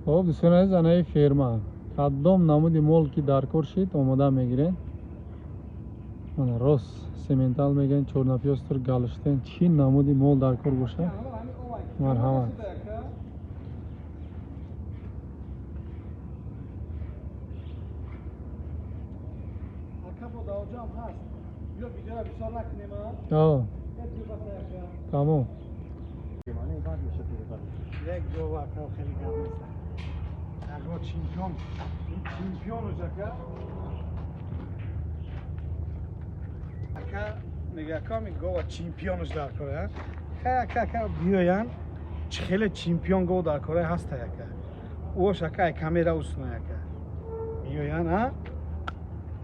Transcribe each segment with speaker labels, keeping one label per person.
Speaker 1: خب دوستان عزیز انای فیرما قدام نمودی مول کی در کار شید آماده میگیرین من راست سیمنتال میگن چورنافیاستر گالشتن چی نمودی مول در کار باشه مرحمت تمام
Speaker 2: یک جو واقعا خیلی گرم است. اگه چمپیون اوزاکا. اگه نگاه کمی گوه چمپیونش در کره. که بیاین خیلی چمپیون گو در کره هست یکه. اوش اگه کامera اوسنا یکه. بیاین ها.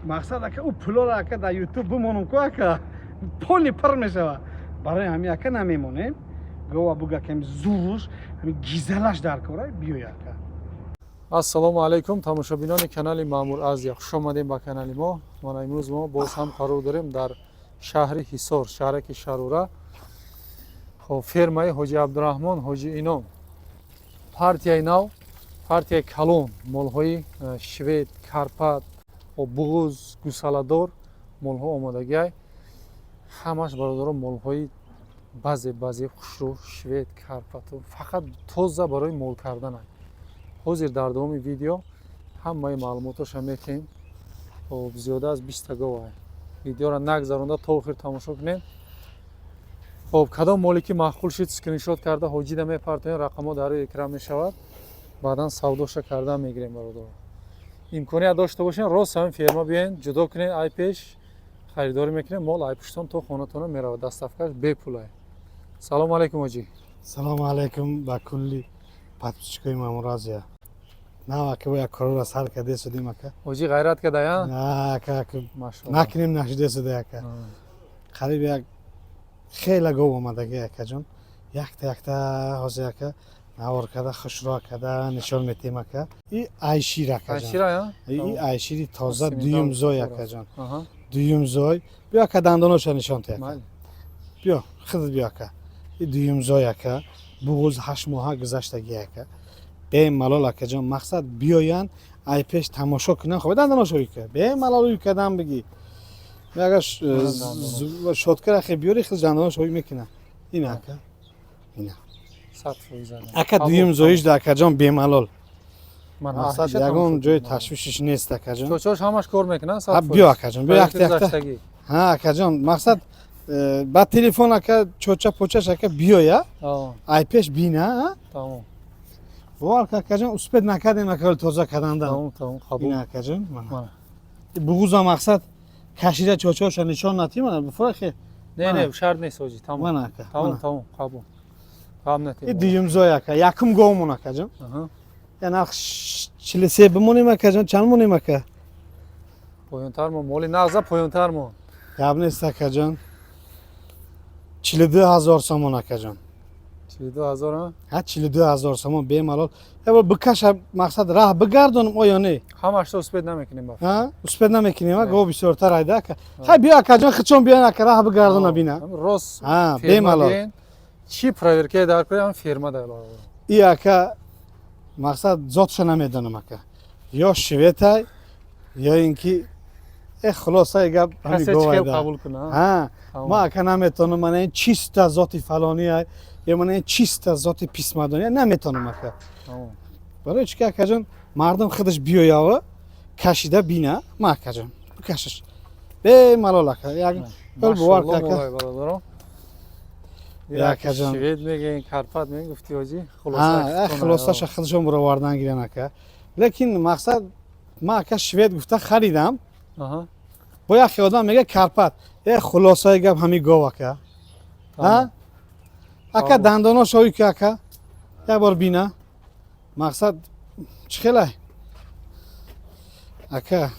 Speaker 2: مقصد اگه او پلور اگه در یوتیوب بمونم که اگه پولی پر میشه. برای همی اگه نمیمونه. گوه بگه کمی زورش همی گیزلش در کاره بیاید.
Speaker 1: السلام علیکم تماشابینان کانال مامور آزیا خوش آمدید با کانال ما. امروز ما باز هم قرار داریم در شهر حصار شهرک شاروره خب فرمای حاجی عبدالرحمن حاجی اینام партияи нав партияи калон молҳои швед карпат буғуз гӯсаладор молҳо омодагиай ҳамаш бародарон молҳои баъзе хушрӯ швед карпату фақат тоза барои мол кардан аст. ҳозир дар давоми видео ҳамаи маълумоташа мекунем. хоб зиёда аз 20 гов аст. видеоро нагзаронда то охир тамошо кунед. хоб кадом моле ки маъқул шид скриншот карда ҳоҷида мепартоен рақамҳо дар рӯи экран мешавад. баъдан савдоша карда мегирем бародарон. имконият дошта бошен рост ҳамин ферма биёен ҷудо кунед ай пеш харидорӣ мекунем мол ай пуштон то хонатона меравад даставкаш бепул аст. салому алайкум ҳоҷӣ.
Speaker 2: салому алайкум ба кулли подписчикои Мамур Азия. Нава ки боя корора сар карде судим ака.
Speaker 1: ҳоҷӣ ғайрат кардая?
Speaker 2: На ака накунем нашиде суда ака. қариб як хела гов омадаги акаҷон. Якта ҳозир ака навор карда хушро карда нишон метем ака. И айшир акаҷон.
Speaker 1: Айшира я?
Speaker 2: И айшири тоза дуюмзой акаҷон. Дуюмзой. Биё ака дандоноша нишон те ака. биё хизд биё ака. И дуюмзой ака. буғуз 8 моҳа гузаштаги ака. бемалол акаҷон мақсад биёян ай пеш тамошо кунан хоб дандоношои ка бемалол кадан биги агар шоткар ахе биёри хиз дандоношои мекунан ин ака ина ака дуюм зоиш да акаҷон бемалол мақсад ягон ҷои ташвишиш нест акаҷон
Speaker 1: чочош ҳамаш кор мекунан
Speaker 2: биё акаҷон биё якта ҳа акаҷон мақсад ба телефон ака чоча почаш ака биёя ай пеш бина
Speaker 1: тамом
Speaker 2: вор акаҷон успед накардем ака тоза карданда ин акаҷон буғуза мақсад кашида чочоша нишон натим форахе
Speaker 1: не шарт нест ҳоҷӣ тамом тамом қабул қабул натим
Speaker 2: и дуюмзой ака якум говмон акаҷон я нарх 43 бимонем акаҷон чанд монем ака
Speaker 1: поёнтар мон моли нағза поёнтар мон
Speaker 2: гап нест акаҷон 42000 сомон акаҷон
Speaker 1: 42000
Speaker 2: ҳа 42000 сомон бемалол ябо бикаша мақсад раҳ бигардонам оё не
Speaker 1: ҳамашро успед намекунем ба
Speaker 2: ҳа успед намекунем а гов бисёртар айда ака ҳа биё акаҷон хичон биён ака раҳ бигардона бина
Speaker 1: рост
Speaker 2: ҳа бемалол
Speaker 1: чӣ проверкае дар кори ҳам ферма дар
Speaker 2: и ака мақсад зотша намедонам ака ё шветай ё ин ки хулоса гап ҳами
Speaker 1: қабул кунад
Speaker 2: ҳа ма ака наметонам мана ин чиста зоти фалони ай ё мана ин чиста зоти писмадони наметонам ака барои чӣ ки акаҷон мардум худаш биёява кашида бина ма акаҷон бикашаш бемалол ака як ҳол бовар ка ака
Speaker 1: акаҷон швед мегӯем карпат мегӯем гуфти ҳоҷӣ
Speaker 2: хулосаша худашон буровардан гиран ака лекин мақсад ма ака швед гуфта харидам бо яке одам мега карпат хулосаи гап ҳами гов ака ака дандоношои ки ака як бор бина мақсад чӣ хелай ака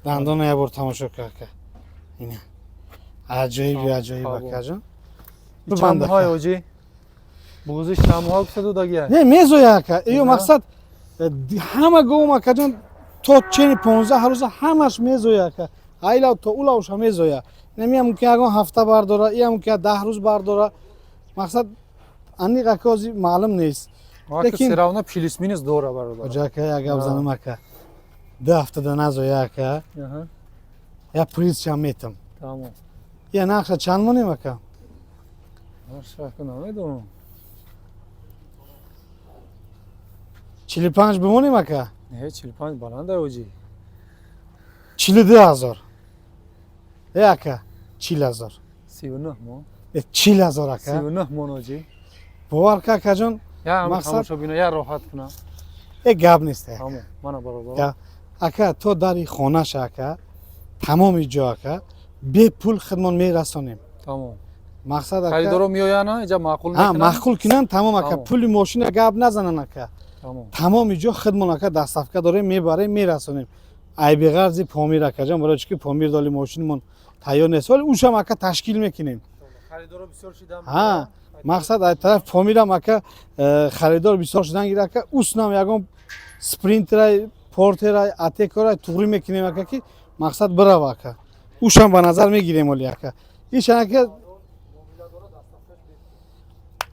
Speaker 2: дандона як бор тамошо ка ака ина аҷоиби аҷоиб акаҷон
Speaker 1: чамҳои ҳоҷӣ буғузи чамҳо гуфтаду дагия
Speaker 2: не мезоя ака ё мақсад ҳама говм акаҷон то чени 15 рӯза ҳамаш мезоя ака айлав то улавша мезоя намиам ки ягон ҳафта бардора иам ки 10 рӯз бардора мақсад аниқ ака ҳозир маълум нест
Speaker 1: Ак
Speaker 2: Лекин-
Speaker 1: все равно плюс-минус дора бародар.
Speaker 2: Хоҷа ака як гап занам ака. 2 ҳафтада назоя ака.
Speaker 1: Аҳа.
Speaker 2: Я призчам метам.
Speaker 1: Тамом.
Speaker 2: Я нақша чанд монем ака?
Speaker 1: Шак намедонам.
Speaker 2: 45 бимонем ака?
Speaker 1: Не 45 баланда оҷи.
Speaker 2: 42000. Ака 40000.
Speaker 1: 39 мон.
Speaker 2: 40000 ака.
Speaker 1: 39 мон оҷи.
Speaker 2: бовар ка акаҷон
Speaker 1: Я
Speaker 2: Мақсад-
Speaker 1: тамошобино я роҳат кунам.
Speaker 2: гап нест ака.
Speaker 1: Тамом. Мана бародар.
Speaker 2: Я- ака то дари хонаша ака тамоми ҷо ака бепул хидмон мерасонем.
Speaker 1: Тамом.
Speaker 2: мақсад ака
Speaker 1: Харидоро меояна, инҷа маъқул
Speaker 2: ҳа
Speaker 1: мекунанд?
Speaker 2: махқул кинан тамом ака
Speaker 1: Тамом.
Speaker 2: пули мошина гап назанан ака.
Speaker 1: Тамом.
Speaker 2: тамоми ҷо хидмон ака дастафка дорем мебарем мерасонем. айби ғарзи помир акаҷон барои чӣ ки помир доли мошинмон тайёр нест вале ушам ака ташкил мекунем.
Speaker 1: Харидоро бисёр шидам.
Speaker 2: ҳа мақсад ай тараф помирам ака харидор бисёр шудан гир ака уснам ягон спринтерай портерай атекорай туғрӣ мекунем ака ки мақсад бирава ака ушам ба назар мегирем оли ака ишан ака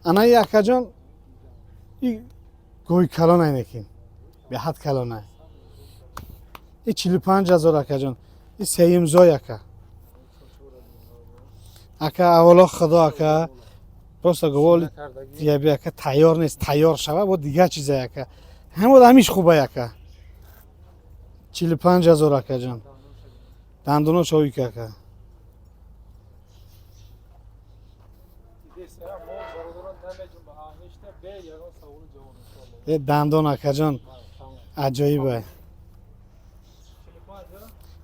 Speaker 2: анаи акаҷон и гӯй калон айнекин беҳад калонай и 45000 акаҷон и сеюмзой ака ака аввало худо ака просто говори яби ака тайёр нест тайёр шава бо дигар чизай ака ҳамон ҳамиш хубай ака 45000 акаҷон дандуно шовик ака дандон акаҷон аҷоибай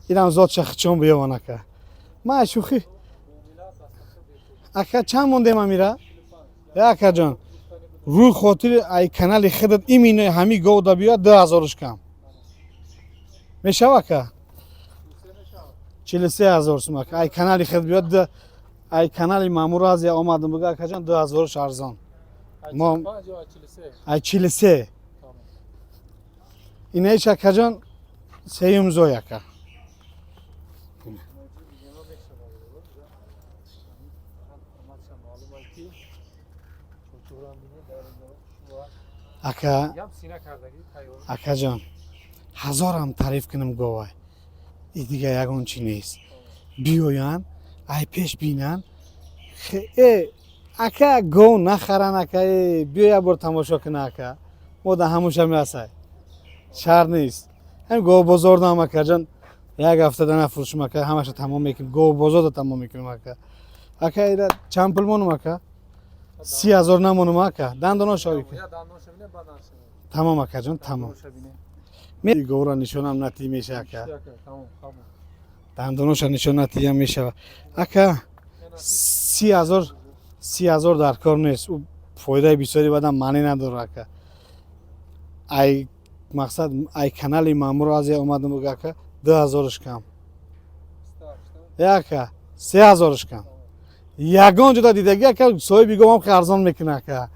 Speaker 2: инам зод шахчон биёван ака ма шӯхӣ ака чанд мондем амира акаҷон рӯи хотири ай канали хидат имино ҳами говда биёяд 2000 кам мешава ака 43000 сум ака ай канали хидат биёяд ай канали маъмур азия омадам буга акаҷон 2000 арзон мо ай 43 инаиш акаҷон сеюмзой ака ака акаҷон ҳазорам таъриф кунам говай и дигар ягон чӣ нест биёян ай пеш бинан ака гов нахаран ака биё як бор тамошо кунан ака мо да ҳамуша мерасай шар нест ҳам гов бозор дам акаҷон як ҳафтада нафурӯшам ака ҳамаша тамом мекунем гов бозорда тамом мекунем ака ака ида чанд пул монум ака 30000 намонум ака дандоно шавик тамом акаҷон тамом говра нишонам натӣ меша ака дандоноша нишон натиам мешава ака 30000 дар кор нест ӯ фоидаи бисёри бадам маъне надорад ака ай мақсад ай канали маъмур азия омадам буга ака 2000 кам ака 3000 кам ягон ҷода дидаги ака соҳиби говам ки арзон мекуна ака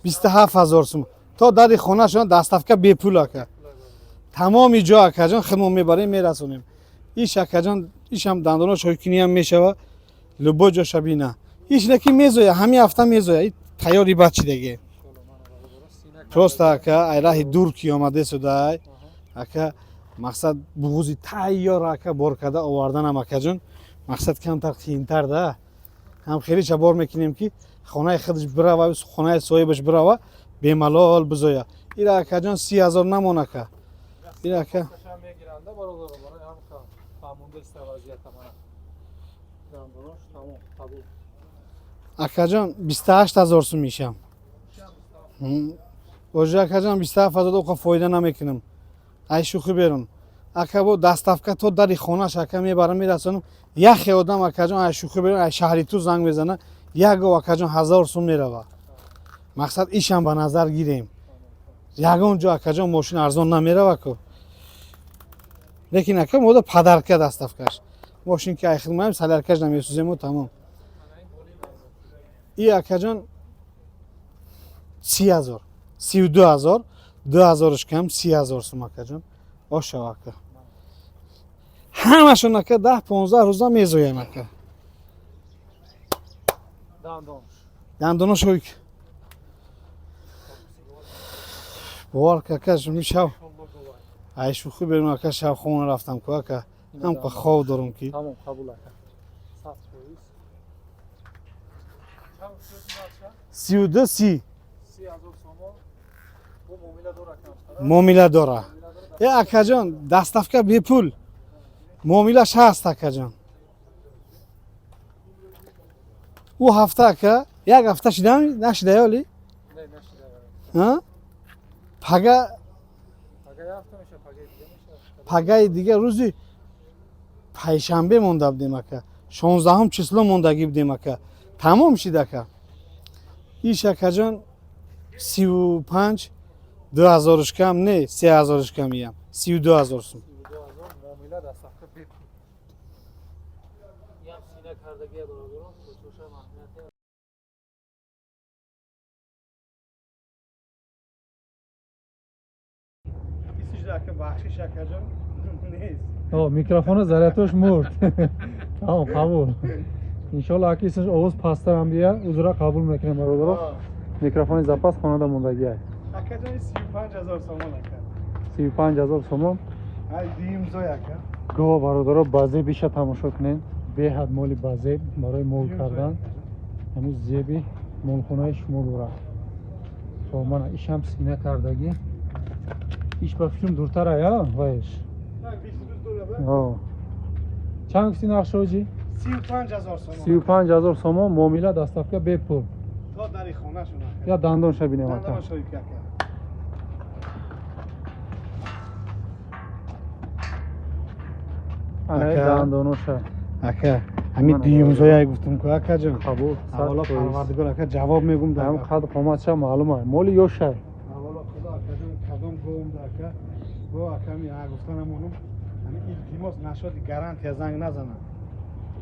Speaker 2: 27000 сум то дари хонашон дастафка бепул ака тамоми ҷо акаҷон хидмон мебарем мерасонем иш акаҷон ишам дандоно шойкиниам мешава любой ҷоша бина иш наки мезоя ҳами ҳафта мезоя тайёри бачидаги просто ака ай раҳи дур ки омаде судай ака мақсад буғузи тайёр ака бор карда оварданам акаҷон мақсад камтар қиинтар да ҳам хелиша бор мекунем ки хонаи худаш бирава хонаи соҳибаш бирава бемалол бизоя ира акаҷон 30000 намон ака ира ака акаҷон 28000 сум мешам оҷа акаҷон 27000 оқа фоида намекунам ай шӯхӣ берун ака бо дастафка то дари хонаш ака мебарам мерасонам яхе одам акаҷон ай шӯхӣ берун ай шаҳри ту занг мезана як гов акаҷон 1000 сум мерава мақсад ишам ба назар гирем ягон ҷо акаҷон мошин арзон намерава ку лекин ака мода падарка дастафкаш мошин ки ай хидмаем саляркаш намесӯзему тамом и акаҷон 30000 32000 2000 кам 30000 сум акаҷон ошава ака ҳамашон ака 10-15 рӯза мезоям ака дандоно шойк بوار کاکا میشاو ای شوخی بریم اکا شب خونه رفتم که اکا هم که خواب دارم کی
Speaker 1: Tamam kabul aka. Sat koyuz. Çam fiyatı kaç?
Speaker 2: 32 30
Speaker 1: 3000 somo. Bu muamele doğru aka.
Speaker 2: معامله داره ای اکا جان دستافکا بی پول معاملهش هست اکا جان او هفته اکا یک هفته شدم نشده یالی
Speaker 1: Ne neşide var.
Speaker 2: ها پگه
Speaker 1: Pagaya hafta meşe pagaya diyemiş.
Speaker 2: پگه دیگه روزی پنجشنبه مونده بودیم اکا 16 چسلو موندگی بودیم اکا تمام شد اکا ایش اکا جان 35 2000 کم نه 3000 کم یم 32000 سوم
Speaker 1: Muamele da safka bir. Yam sine kardagiye doğru. Çoşa mahmiyete.
Speaker 2: بیسیش دکه بخشش اکا جان نیست
Speaker 1: O mikrofonu zaratoş murt. Tamam kabul. İnşallah akısınız Oğuz pasta ham diye uzura kabul mekanı var olarak. Mikrofonu zapas xonada mundagi.
Speaker 2: اکا جان 35000 سومان اکا
Speaker 1: 35000 so'm.
Speaker 2: ای دیم زوی اکا
Speaker 1: Go barodaro baze bisha tamosho kunен. Behad moли baze барои мол кардан. Ҳамин зеби молхонаи шумо дора. То мана ишам сина кардаги. Иш ба филм дуртар ая вайш.
Speaker 2: так 22 دوره
Speaker 1: О. Чанд киси нақшоҷи?
Speaker 2: 35000 سومان
Speaker 1: 35000 so'm muomила dastavka bepul.
Speaker 2: تو داری خونه شون اکا
Speaker 1: Я дандонша бинем ака.
Speaker 2: دندان شوی که اکا
Speaker 1: Ана
Speaker 2: Ака.
Speaker 1: дандоноша.
Speaker 2: اکا همین دیم زوی گفتم که اکا جان
Speaker 1: Қабул.
Speaker 2: اولا
Speaker 1: Сад қоис.
Speaker 2: پروردگار اکا جواب میگم در
Speaker 1: Ҳам қад қоматша маълум аст. Моли ёша.
Speaker 2: اولا خدا اکا جان کدام گوم در اکا گو اکا می گفتن همونم همین التماس نشد گارانتی زنگ نزنم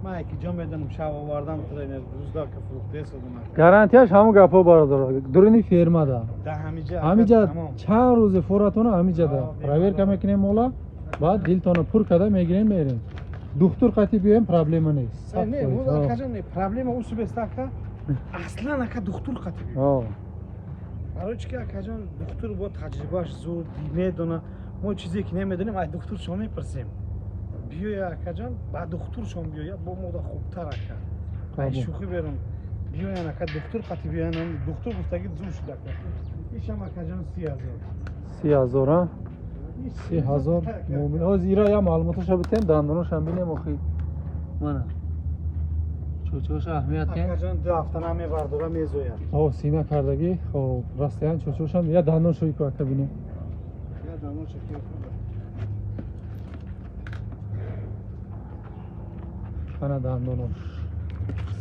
Speaker 2: من یکی جا میدونم شب آوردم ترینر روزدار که فروخته شدم اکا
Speaker 1: Гарантияш ҳамн гапо бародаро. Дуруни фермада.
Speaker 2: در همینجا
Speaker 1: Ҳамиҷа
Speaker 2: تمام
Speaker 1: чанд рӯзи фуратона ҳамиҷада. Проверка мекунем мола. Баъд дилтона пур када мегирем мерем. Духтур қати биёем проблема нест.
Speaker 2: نه نه اون اکا جان پرابلم او سوبست اکا اصلا اکا دکتر قطعی
Speaker 1: О.
Speaker 2: برای چی که اکا جان دکتر با تجربهش زور میدونه ما چیزی که نمیدونیم از دکتر شما میپرسیم بیای اکا جان با دکتر شما بیای با ما خوبتر اکا
Speaker 1: Қабул.
Speaker 2: شوخی برم بیای اکا دکتر قطعی بیاین دکتر گفتگی زور شد اکا ایشم اکا جان 30000
Speaker 1: 30,000 а? 30,000 муомила. Ҳозир ира я маълумоташа битем дандоношам бинем охи. Мана. Чӯчӯша аҳамият
Speaker 2: اکا
Speaker 1: кен.
Speaker 2: جان 2 هفته نمیبرداره میزوید
Speaker 1: О, сина кардагӣ. Хоб, растаян чӯчӯшам я дандон шӯи ку ака бинем.
Speaker 2: یا دانو شکر خوبه
Speaker 1: Ана дандонош.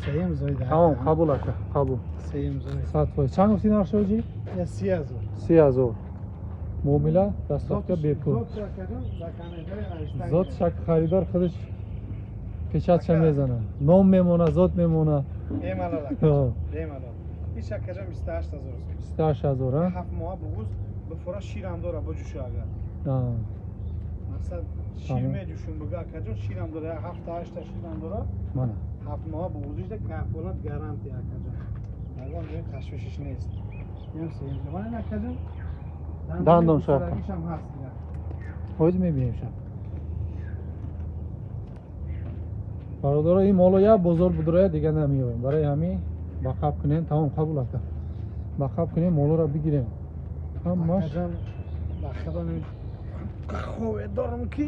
Speaker 2: سیم زوید
Speaker 1: Тамом, қабул ака, қабул.
Speaker 2: سیم زوید
Speaker 1: 100%. Чанд гуфтӣ нархшавҷӣ?
Speaker 2: یا 30000
Speaker 1: 30,000. Муомила дастовка бепул.
Speaker 2: زود اکا جان در کانادا اشتنگ
Speaker 1: Зод шак харидор худаш печатша мезана. Ном мемона, зод мемона.
Speaker 2: ایمالال
Speaker 1: О,
Speaker 2: اکا ایمالال این شکر جان 28000
Speaker 1: 28,000 а?
Speaker 2: 7 ماه بغوز به فرا شیرم داره با جوشو اگر
Speaker 1: А.
Speaker 2: مثلا شیر
Speaker 1: تمام.
Speaker 2: میجوشون بگه اکا جان شیرم داره 7 تا 8 تا شیرم داره
Speaker 1: Мана.
Speaker 2: 7 ماه بغوزش ده کفالت گارانتی اکا جان اگر دیگه تشویشش نیست یم سیم زمان اکا جان
Speaker 1: دندان شاید.
Speaker 2: سرگیش هم هست دیگه
Speaker 1: ҳоҷ мебинем шаб. бародаро ин моло як бозор будурая дига намеёем. Барои ҳамин бақаб кунем, тамом қабул ака. Бақаб кунем, молоро бигирем. Ҳамаш
Speaker 2: اکا جان بخدا نمی خواه دارم که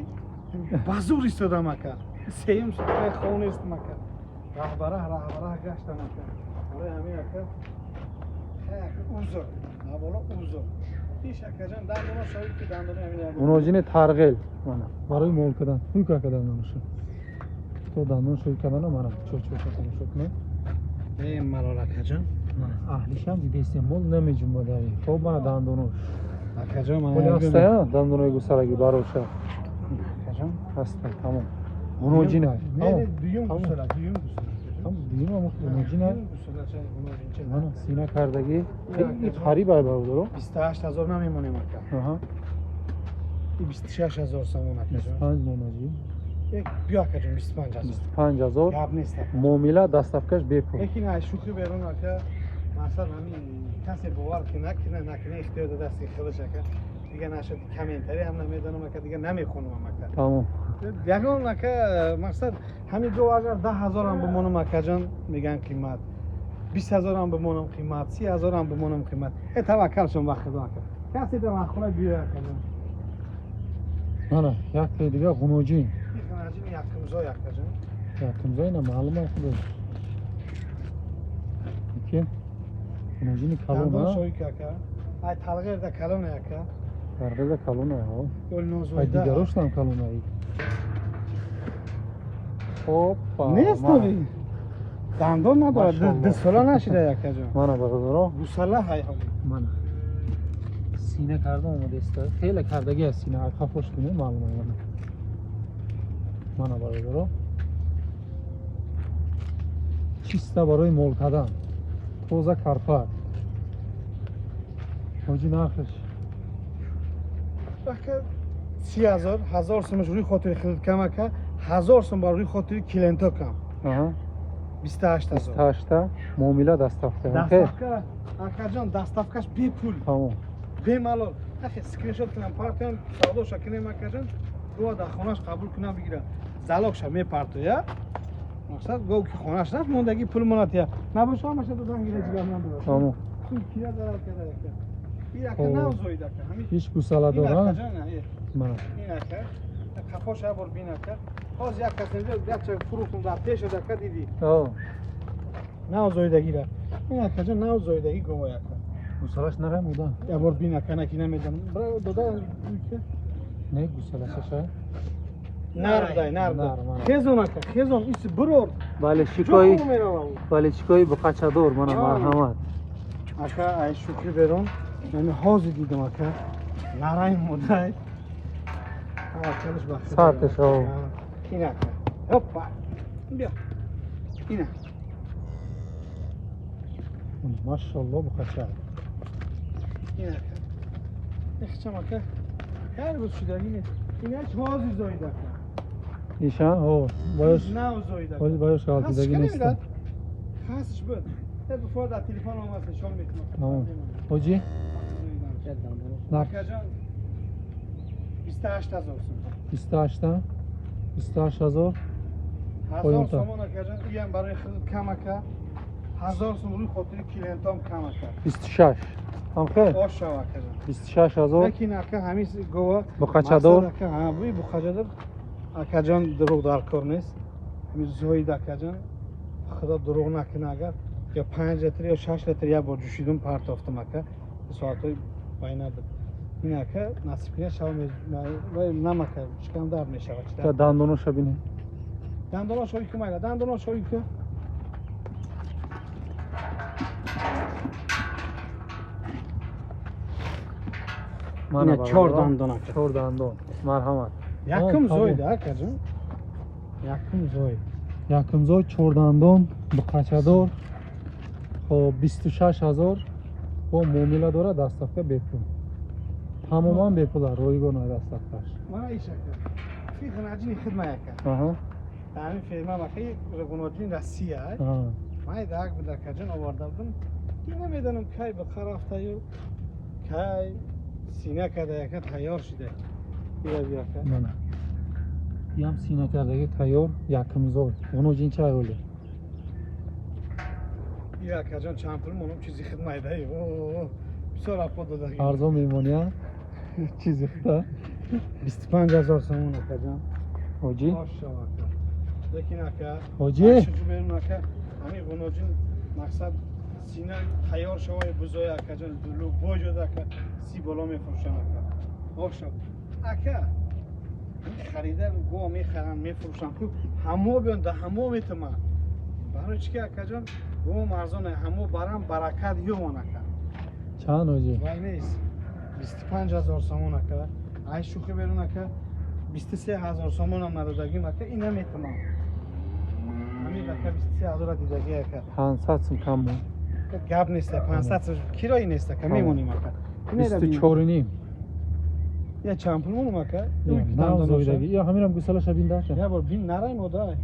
Speaker 2: بازور استادم اکا سیم شکر خواه نیستم اکا رهبره گشتم اکا برای همین اکا خیلی اوزر نبالا اوزر ایش اکا جان دندانا شاید که دندانه همین
Speaker 1: муноҷини тарғел. Мана. Барои мол кадан. Ҳуй ка кадан намоша. То дандон шӯи кадана мана. Чӯ-чӯ тамошо кунем.
Speaker 2: این ملال اکا جان
Speaker 1: Мана. Аҳлишам дидестем мол намеҷумбадаи. Хоб мана дандонош.
Speaker 2: اکا جان من
Speaker 1: Оли ҳастая дандонои гусарагӣ бароша.
Speaker 2: اکا جان
Speaker 1: ҳаста. Тамом. Муноҷина.
Speaker 2: نه دویم گوسلا دویم گوسلا
Speaker 1: Там дима муноҷина.
Speaker 2: دویم گوسلا چه مونوژین چه
Speaker 1: Мана сина кардагӣ. Хеле қариб ай бародаро.
Speaker 2: 28000 نمیمونیم اکا
Speaker 1: Аҳа.
Speaker 2: 26000 سومون اکا جان
Speaker 1: 25 монаҷи.
Speaker 2: یک بیا اکا جان 25000
Speaker 1: 25000
Speaker 2: گپ نیست اکا
Speaker 1: муомила даставкаш бепул.
Speaker 2: یکی نه شوخی بیرون اکا مثلا همین کسی باور که نکنه اختیار داده است که خودش که دیگه نشد کامنتری هم نمیدونم که دیگه نمیخونم که
Speaker 1: تمام
Speaker 2: یگان که مقصد همین جو اگر 10,000 هم بمونم اکا جان میگن قیمت 20,000 هم بمونم قیمت 30,000 هم بمونم قیمت توکل شما وقت دو اکا کسی در مخونه بیاره اکا جان
Speaker 1: نه یک دیگه غنوجین
Speaker 2: این غنوجین یکمزای اکا جان
Speaker 1: یکمزای نه معلومه خوبه یکی غنوجین کلون
Speaker 2: دندان
Speaker 1: ها
Speaker 2: شوی که اکا ای تلغیر در کلونه اکا
Speaker 1: ترغیز کلونه ها
Speaker 2: گل
Speaker 1: ای
Speaker 2: نوزویده
Speaker 1: دیگروش هم کلونه ای اوپا
Speaker 2: نیست نوی دندان نداره
Speaker 1: ماشاءالله.
Speaker 2: دستالا نشیده اکا جان
Speaker 1: منو بگذارو
Speaker 2: گوساله های حالی
Speaker 1: من سینه کرده اومده است خیلی کردگی از سینه arka خوش کنه معلومه منو بگذارو چیسته برای مول کردن توزه کرپک حاجی نخش
Speaker 2: وقتی 30,000 1000 سومش روی خاطر خرید کم اکا 1000 سوم بر روی خاطر کلینتا کم
Speaker 1: آها
Speaker 2: 28,000
Speaker 1: تاشتا معامله دستافته
Speaker 2: دستافکا اکا جان دستافکاش بی پول
Speaker 1: تمام
Speaker 2: بی مالال اخی سکرین شات کنم پارتن سودا شکنیم اکا جان رو در خونش قبول کنم بگیرم زلاقش می پارتو یا مقصد گو که خونش رفت موندگی پول مناتیا نباشه همش دادن گیره جگر من دادم
Speaker 1: تمام
Speaker 2: پول کیا دارد کرده اکا این اکا
Speaker 1: خب.
Speaker 2: نوزوید اکا همین
Speaker 1: هیچ گوساله
Speaker 2: این اکا
Speaker 1: داره
Speaker 2: جان نه
Speaker 1: من
Speaker 2: این اکا کفاش بر بین اکا باز یک کس اینجا گرچه فروختم در پیش اکا دیدی
Speaker 1: آه
Speaker 2: نوزویدگی را این اکا جان نوزویدگی گوه اکا
Speaker 1: گوسالش نرم بوده
Speaker 2: یا بار بین اکا نکی نمیدونم برای داده
Speaker 1: نه گوساله ششه
Speaker 2: نرده
Speaker 1: نر،
Speaker 2: خیزون اکا خیزون ایسی برور
Speaker 1: بله
Speaker 2: جو
Speaker 1: شکای
Speaker 2: خوب میروه
Speaker 1: بله شکای بقچه دور من
Speaker 2: آه.
Speaker 1: مرحمت
Speaker 2: اکا ای شکری برون من حاضر دیدم اکا نرایم مدای چلش بخیر
Speaker 1: سرتش آه.
Speaker 2: این اکا هپا بیا این
Speaker 1: ماشاءالله بقچه
Speaker 2: این اکا اخچم اکا هر بود شدگی نیست این هیچ حاضر زاید اکا
Speaker 1: ایشان او باش
Speaker 2: نه زاید اکا
Speaker 1: باش باش غلطیدگی نیست
Speaker 2: خاصش بود بفور در تلفن آمد نشان میتونم
Speaker 1: آه حاجی نه
Speaker 2: اکا جان 28,000 سوم
Speaker 1: 28 28000
Speaker 2: هزار سومان اکا جان این هم برای خود کم اکا 1000 سوم روی خاطر کلینتام کم اکا
Speaker 1: 26 هم خیر
Speaker 2: باش شو اکا جان
Speaker 1: 26000
Speaker 2: لیکن اکا همیش گوه
Speaker 1: بقچه دور
Speaker 2: اکا ها بوی بخچه دور اکا جان دروغ در کار نیست همیش زوید اکا جان خدا دروغ نکنه اگر یا 5 لیتر یا 6 لیتر یا با جوشیدون پرتافتم اکا ساعتای بین بود این اکا نصیب کنه شو نمکه شکم در میشه
Speaker 1: تا دندونش ببینه
Speaker 2: دندانا شوی که مایلا دندانا شوی که
Speaker 1: من
Speaker 2: چهار دندان
Speaker 1: چهار دندان مرحمت
Speaker 2: یکم زوید اکا جان یکم زوید
Speaker 1: یکم زوی چهار دندان بقچه دور خب 26000 با معامله داره دستافته بپول تماما بپول رویگان های دستافتش
Speaker 2: من ایش اکا فی خناجین خدمه اکا
Speaker 1: آها
Speaker 2: همین فیلم مکی رگوناجین رسیه
Speaker 1: آها
Speaker 2: من داگ بود اکا جان آورده بودم این نمیدانم کی بخار رفته یا کی سینه کده اکا تیار شده بیا بیا اکا
Speaker 1: نه یم سینه کردگی تیار یکم زوی اونو جین چه اولی
Speaker 2: بیا اکا جان چند پول منم چیزی خدمه ده اوه بسیار اپا داده
Speaker 1: ارزو میمونی ها چیزی خدا
Speaker 2: 25,000 سومون اکا جان
Speaker 1: حاجی
Speaker 2: ماشاءالله اکا لیکن اکا
Speaker 1: حاجی
Speaker 2: شجو بیرون اکا همین غنوجین مقصد سینه تیار شوای بزای اکا جان دلو بوی جد اکا سی بالا میفروشن اکا ماشاءالله اکا این خریده گو میخرن میفروشن کو همو بیان ده همو میتما برای چی که اکا جان گو مرزانه همو برام برکت یوان اکا
Speaker 1: چند حاجی
Speaker 2: وای نیست 25,000 سومون اکا ای شوخی بیرون اکا 23,000 سومون هم ندادگیم اکا این هم میتما همین اکا 23,000 دیدگی اکا
Speaker 1: 500 سم کم بود
Speaker 2: گپ نیست 500 کرایی نیست که میمونیم اکا
Speaker 1: 24 و نیم
Speaker 2: یا چند پول مونم اکا
Speaker 1: نه زویدگی یا همین هم گوسالش بین ده
Speaker 2: یا بار بین نرایم و دای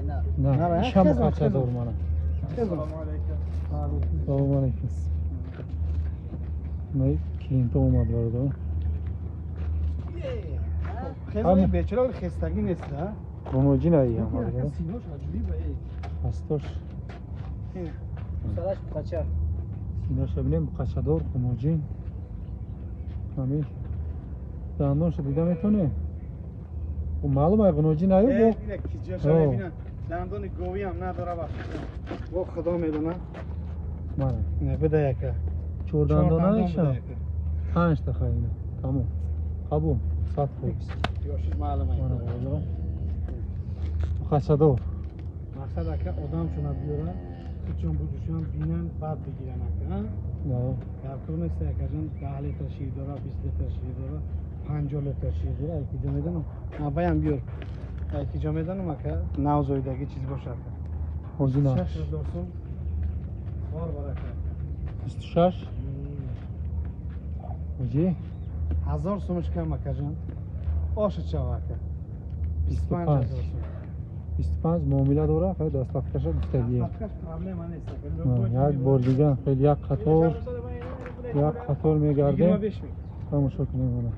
Speaker 3: نه
Speaker 1: نه ایشم بخچه دور منه سلام علیکم نه کلینتو اومد برده
Speaker 2: خیلی بیچاره خستگی نیست ها
Speaker 1: روموجی نهی هم
Speaker 2: سینوش عجیبه
Speaker 1: هستوش
Speaker 2: سرش بچه
Speaker 1: سینوش ببینیم بخچه دور روموجی همین دندونش دیده میتونه و معلومه قنوجی نهی
Speaker 2: اینه کیجاش ببینن دندون گویی هم نداره با خدا میدونه
Speaker 1: منه
Speaker 2: نه بده یکه
Speaker 1: 4 دندانه ایشم 5 تا خیلی تمام قبول 100 خوب
Speaker 2: یاشیش معلومه
Speaker 1: بخچه دور
Speaker 2: مقصد که آدم شونه بیاره چون بودشون بینن بعد بگیرن ها
Speaker 1: نه
Speaker 2: در کل نیست که جان 10 لیتر شیر داره 20 لیتر شیر داره 50 لیتر شیر داره یکی جا میدن نه بایم بیار یکی جا میدن ما که نوزایدگی چیز باشه
Speaker 1: حوزی نه
Speaker 2: 6000 سوم بار برکه
Speaker 1: 26 حوزی
Speaker 2: 1000 سومش کم مکه جان آش چاوه که 25000 سوم
Speaker 1: 25 معامله دوره خیلی دستافکش گفتگیه
Speaker 2: دستافکش پرابلم نیست
Speaker 1: یک بار دیگه خیلی یک قطار میگردیم تماشا کنیم اونه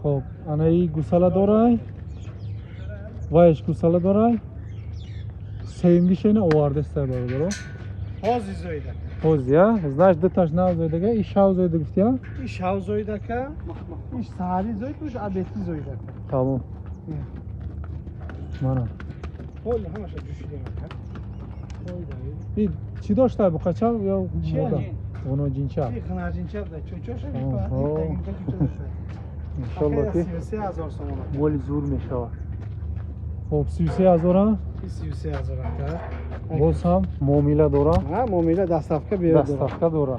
Speaker 1: خب انا ای گوساله داره وایش گوساله داره سیمگیش اینه اوارده سته برو
Speaker 2: حوزی زایده
Speaker 1: حوزی ها знаешь دتاش نو زایده ای شاو زایده گفتی ها
Speaker 2: ای شاو زایده که ایش سهری زایده توش عبیتی زایده که
Speaker 1: تمام مانا
Speaker 2: کل همش جوشیده میکنه
Speaker 1: ای چی داشته بقچه یا
Speaker 2: چیه
Speaker 1: اونو جینچه
Speaker 2: ای خنجینچه ده چوچوشه
Speaker 1: انشالله که
Speaker 2: 33000 سوم
Speaker 1: مولی زور میشه خب 33000 هم
Speaker 2: 33000 که
Speaker 1: باز هم معامله داره
Speaker 2: نه معامله دستافکه بیاد
Speaker 1: دستافکه داره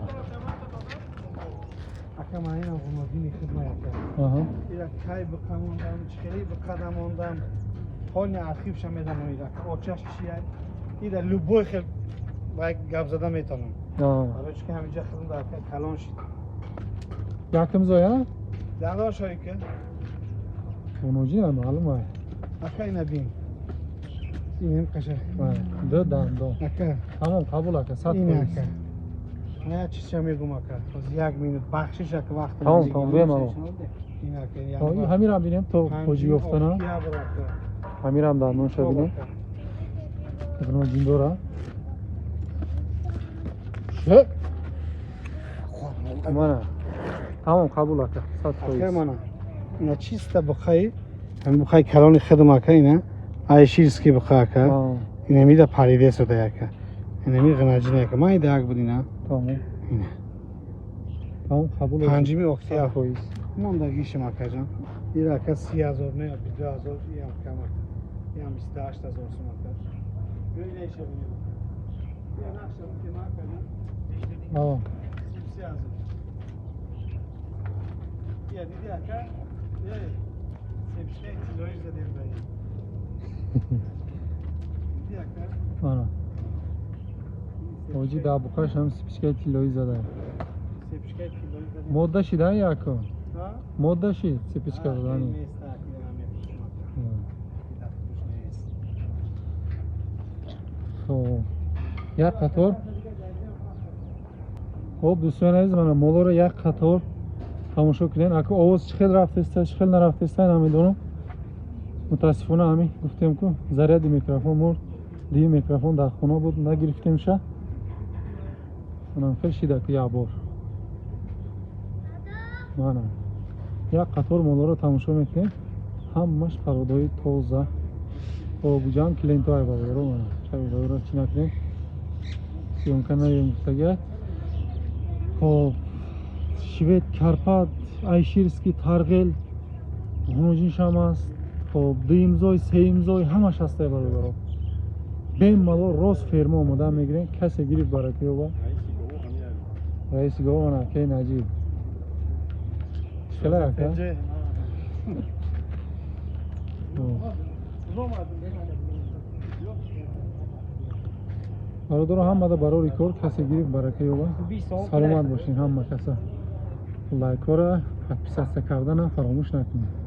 Speaker 2: اکا من اینم غنودینی خدمه کرد ایرا کای بقموندم چخیلی بقدموندم حالی عرخیب شم میدم ایرا آچش چیه ایرا لوبوی خیلی باید گب زده میتونم برای چون که همینجا خیلی در کلان شد
Speaker 1: یکم زایا؟
Speaker 2: دندان شایی که
Speaker 1: اونوجی هم معلومه
Speaker 2: اکا اینه بین اینم قشه
Speaker 1: دو دندان
Speaker 2: اکا
Speaker 1: تمام قبول اکا 100
Speaker 2: اینه
Speaker 1: پولیس
Speaker 2: اکا نه چیزی میگم اکا از 1 مینوت بخشش اکا وقت
Speaker 1: تمام بیم اما
Speaker 2: اینه اکا
Speaker 1: همین هم بینیم تو پوجی گفتنه همین هم دندان شو بینیم اونوجی داره شه مانا تمام قبول اکا 100 پولیس
Speaker 2: اکا مانا نه چیست بخوای هم بخوای کلان خدمه اکا اینه ایشیرس کی بخواه اکا اینه میده پریده سوده اکا اینه می غنجینه اکا ما ایده اک بودی نه
Speaker 1: تمام
Speaker 2: اینه
Speaker 1: تمام قبول
Speaker 2: پنجمی اکتیبر
Speaker 1: پولیس
Speaker 2: ماندگیش اکا جان این اکا 30000 نه یا 22000 این هم کم اکا این هم 28000 سوم اکا ببینه ایشه بینیم بیا نقشه رو که ما اکا جان 33000 بیا دیدی اکا بیا سبشه کیلویی زدیم بایی دیدی اکا
Speaker 1: آره اوجی دا بخواش هم سپیشکای کیلویی زده
Speaker 2: سپیشکای کیلویی زدیم
Speaker 1: مدده شده یکو مدده شید سپیشکا دادنی
Speaker 2: نیست
Speaker 1: خب یک قطار خب دوستان عزیز من مولا رو یک قطار تماشا کنین اکو آواز چخیل رفتسته چخیل نرفتسته نمیدونم متاسفانه همین گفتیم که ضرر میکروفون مرد دی میکروفون در خونه بود نگرفتیم شه منم خیلی شیده که یک بار منم یک قطار مولا رو تماشا میکنیم همش پرودای توزه خب بجام کلینتو های بابا رو منم شاید رو چی نکنیم سیون کنه مستگه خب شوید کرپات ایشیرسکی ترغیل هنوجینش هم است خب دو امضای سه امضای همش هسته برو بیم مالو روز فرما آمده میگیرین کسی گیری برکی با رئیس گوه نه که نجیب خیلی اکا برادر هم مده برای ریکورد کسی گیری برکی با سلامت باشین هم کسا لایک ها را حتما کردن فراموش نکنید